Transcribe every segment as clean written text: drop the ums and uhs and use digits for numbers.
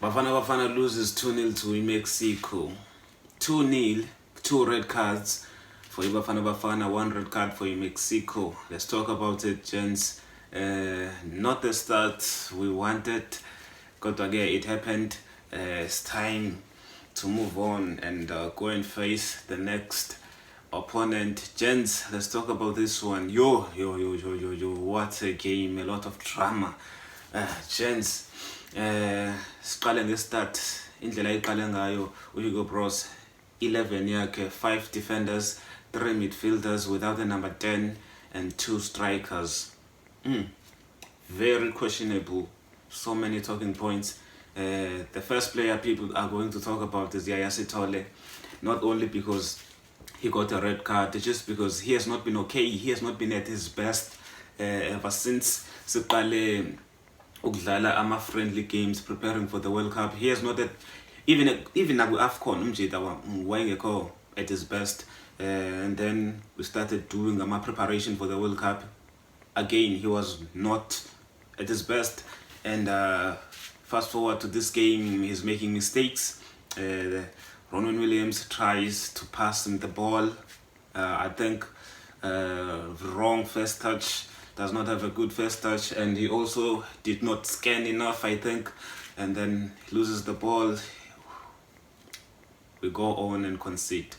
Bafana loses 2-0 to Mexico. 2-0, 2 red cards for Bafana, 1 red card for Mexico. Let's talk about it, gents. Not the start we wanted, but again, it happened. It's time to move on and go and face the next opponent. Gents, let's talk about this one. Yo, what a game, a lot of drama. Gents, siqale ngestart indlela ayiqale ngayo uHugo Bros 11 yakhe, 5 defenders, 3 midfielders without the number 10 and 2 strikers. Very questionable. So many talking points. The first player people are going to talk about is Yaya Sithole, not only because he got a red card, just because he has not been okay. He has not been at his best ever since siqale ukudlala ama-friendly games preparing for the World Cup. He has not even AFCON umjida wayengekho at his best, and then we started doing preparation for the World Cup. Again, he was not at his best, and fast forward to this game, he's making mistakes. Ronwen Williams tries to pass him the ball. I think wrong first touch, does not have a good first touch, and he also did not scan enough, I think, and then he loses the ball. We go on and concede.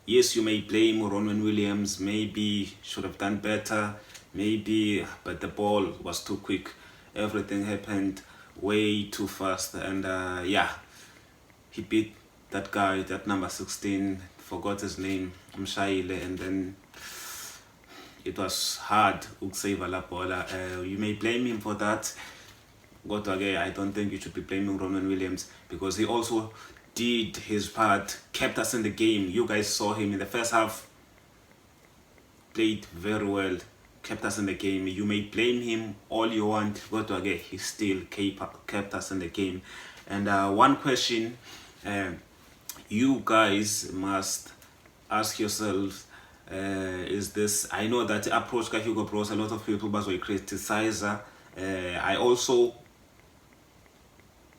Yes, you may blame Ronwen Williams, maybe should have done better, maybe, but the ball was too quick. Everything happened way too fast, and he beat that guy, that number 16, forgot his name, Mshaile, and then it was hard to save la bola. You may blame him for that, but again, I don't think you should be blaming Ronwen Williams, because he also did his part, kept us in the game. You guys saw him in the first half, played very well, kept us in the game. You may blame him all you want, but again, he still kept us in the game. And one question you guys must ask yourselves is this. I know that approach ka Hugo Bros, a lot of people will criticize.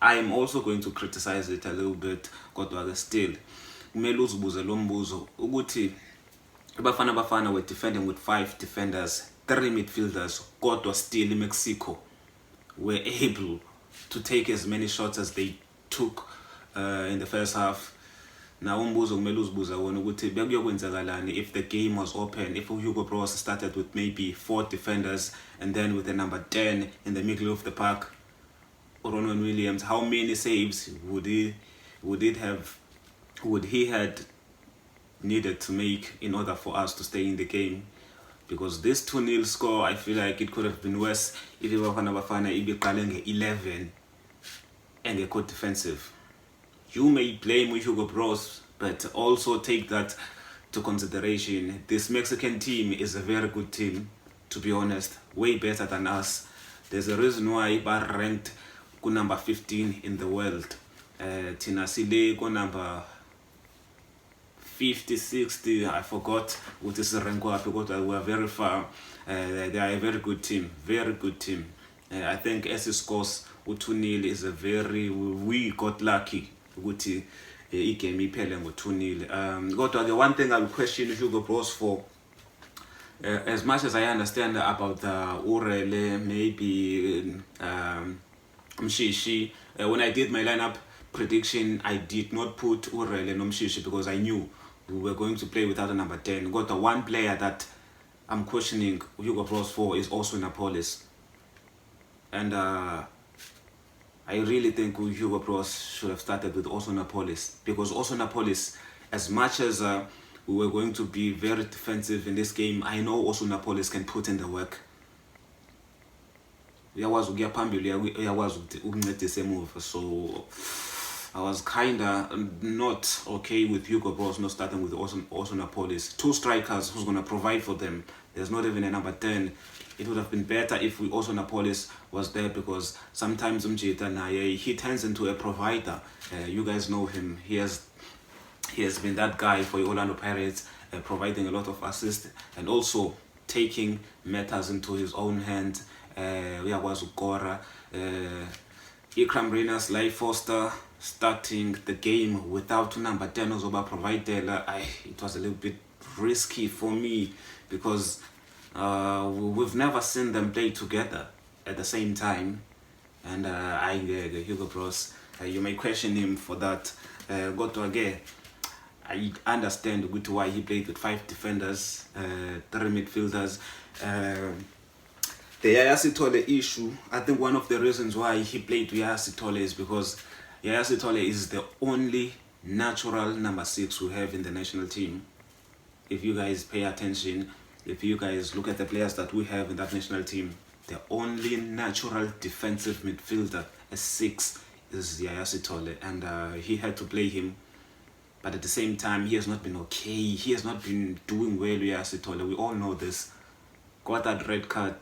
I'm also going to criticize it a little bit, kodwa still kumele uzibuze lo mbuzo ukuthi Bafana were defending with 5 defenders, 3 midfielders, kodwa still Mexico were able to take as many shots as they took in the first half. Now umbuzo kumele uzibuza wona ukuthi bekuyokwenzakalani if the game was open, if Hugo Bros started with maybe 4 defenders and then with the number 10 in the middle of the park, Ronwen Williams, how many saves would he had needed to make in order for us to stay in the game? Because this 2-0 score, I feel like it could have been worse if Bafana ibiqale 11 and a good defensive. You may blame Hugo Bros, but also take that to consideration. This Mexican team is a very good team, to be honest, way better than us. There's a reason why they're ranked number 15 in the world. Tina Sile number 50, 60, I forgot what is the rank, because we are very far. They are a very good team, very good team. I think as it scores 2-0 is we got lucky ukuthi igame iphele ngo 2-0. Kodwa the one thing I will question Hugo Bros for, as much as I understand about the Urele, maybe Mshishi, when I did my lineup prediction, I did not put Urele and Mshishi because I knew we were going to play without a number 10. Got the one player that I'm questioning Hugo Bros for is also Napolis, and I really think Hugo Bros should have started with also Napolis, because also Napolis, as much as we were going to be very defensive in this game, I know also Napolis can put in the work. So I was kinda not okay with Hugo Bros not starting with also Napolis. 2 strikers who's gonna provide for them. There's not even a number 10. It would have been better if we also Napolis was there, because sometimes he turns into a provider. You guys know him. He has been that guy for Orlando Pirates, providing a lot of assists and also taking matters into his own hands. Uyakwazi ukukora, Ikram Reyners, Lai Foster starting the game without number 10 Ozoba provided. It was a little bit risky for me because we've never seen them play together at the same time. And Hugo Bros, you may question him for that. Go to again. I understand why he played with 5 defenders, 3 midfielders. The Yaya Sithole issue, I think one of the reasons why he played with Yaya Sithole is because Yaya Sithole is the only natural number 6 we have in the national team. If you guys pay attention, if you guys look at the players that we have in that national team, the only natural defensive midfielder as 6 is Yaya Sithole, and he had to play him. But at the same time, he has not been okay. He has not been doing well with Yaya Sithole. We all know this. Got that red card.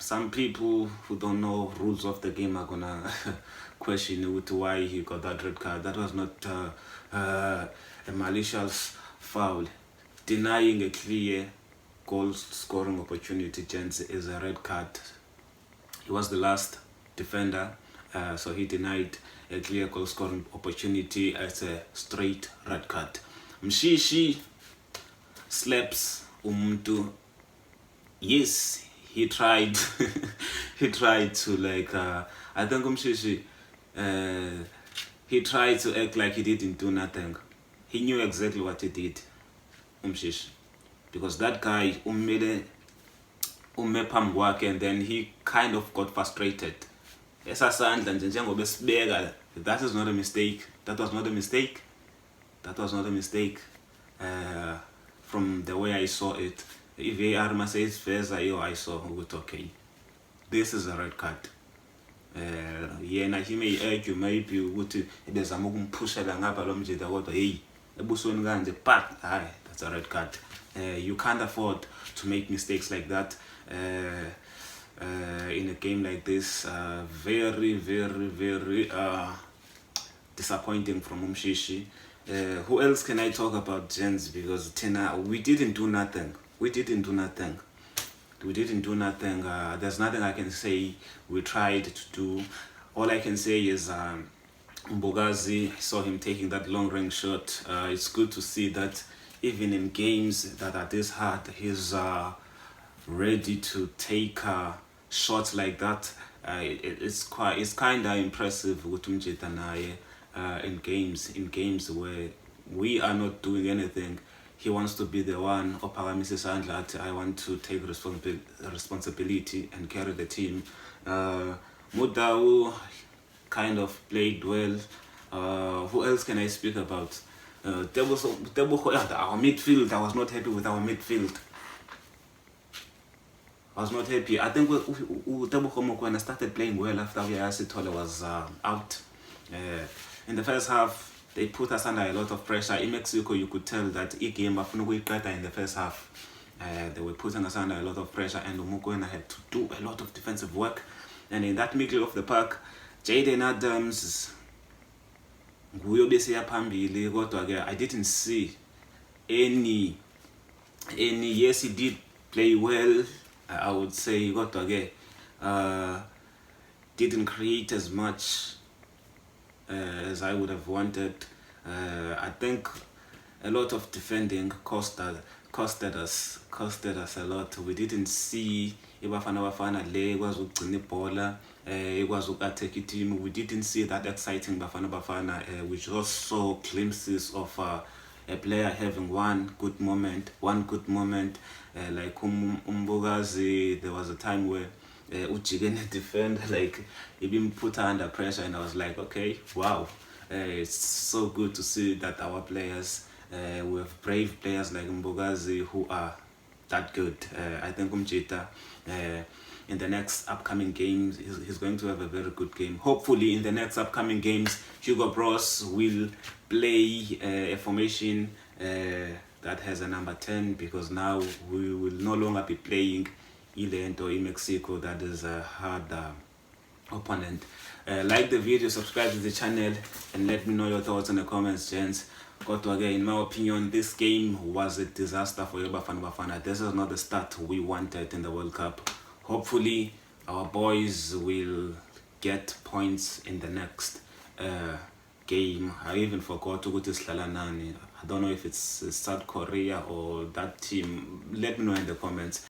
Some people who don't know rules of the game are gonna question why he got that red card. That was not a malicious foul. Denying a clear goal scoring opportunity, gents, is a red card. He was the last defender, so he denied a clear goal scoring opportunity as a straight red card. Mshishi slaps umuntu. Yes, he tried. He tried to I think Mshishi, he tried to act like he didn't do nothing. He knew exactly what he did, Mshishi, because that guy umme phambi kwakhe, and then he kind of got frustrated. Esasandla nje njengoba esibeka, that is not a mistake. That was not a mistake. That was not a mistake. From the way I saw it, if VAR must say it's I saw okay, this is a red card. Yena he may argue maybe ukuthi bezama ukumpushela ngapha lo mjida kodwa hey ebusweni kanje, but that's a red card. You can't afford to make mistakes like that in a game like this. Very, very, very disappointing from Mshishi. Who else can I talk about, gents? Because Tina, we didn't do nothing. We didn't do nothing. There's nothing I can say we tried to do. All I can say is Mbogazi, I saw him taking that long range shot. It's good to see that even in games that are this hard, he's ready to take shots like that. It's kind of impressive with Mjita Naye in games where we are not doing anything. He wants to be the one, Ophakamisa isandla, I want to take responsibility and carry the team. Mudau kind of played well. Who else can I speak about? Our midfield, I was not happy with our midfield. I was not happy. I think Tebogo Mokoena started playing well after Yaya Sithole was out. In the first half, they put us under a lot of pressure. In Mexico, you could tell that game better in the first half. They were putting us under a lot of pressure, and Mokoena had to do a lot of defensive work. And in that middle of the park, Jaden Adams, I didn't see any. Yes, he did play well. I would say didn't create as much as I would have wanted. I think a lot of defending costed us a lot. We didn't see Ibafana Bafana le ikwazi ukugcina ibhola, ikwazi uku-attack team. We didn't see that exciting Bafana Bafana. We just saw glimpses of a player having one good moment. Like Mbogazi, there was a time where Uchigene defender, like he been put under pressure, and I was like, okay, wow, it's so good to see that our players, we have brave players like Mbogazi who are that good. I think Mjita in the next upcoming games, he's going to have a very good game. Hopefully in the next upcoming games, Hugo Bros will play a formation that has a number 10, because now we will no longer be playing Ilento in Mexico. That is a hard opponent. Like the video, subscribe to the channel, and let me know your thoughts in the comments, gents. Again, in my opinion, this game was a disaster for Bafana Bafana. This is not the start we wanted in the World Cup. Hopefully our boys will get points in the next game. I even forgot ukuthi sidlala nani. I don't know if it's South Korea or that team. Let me know in the comments.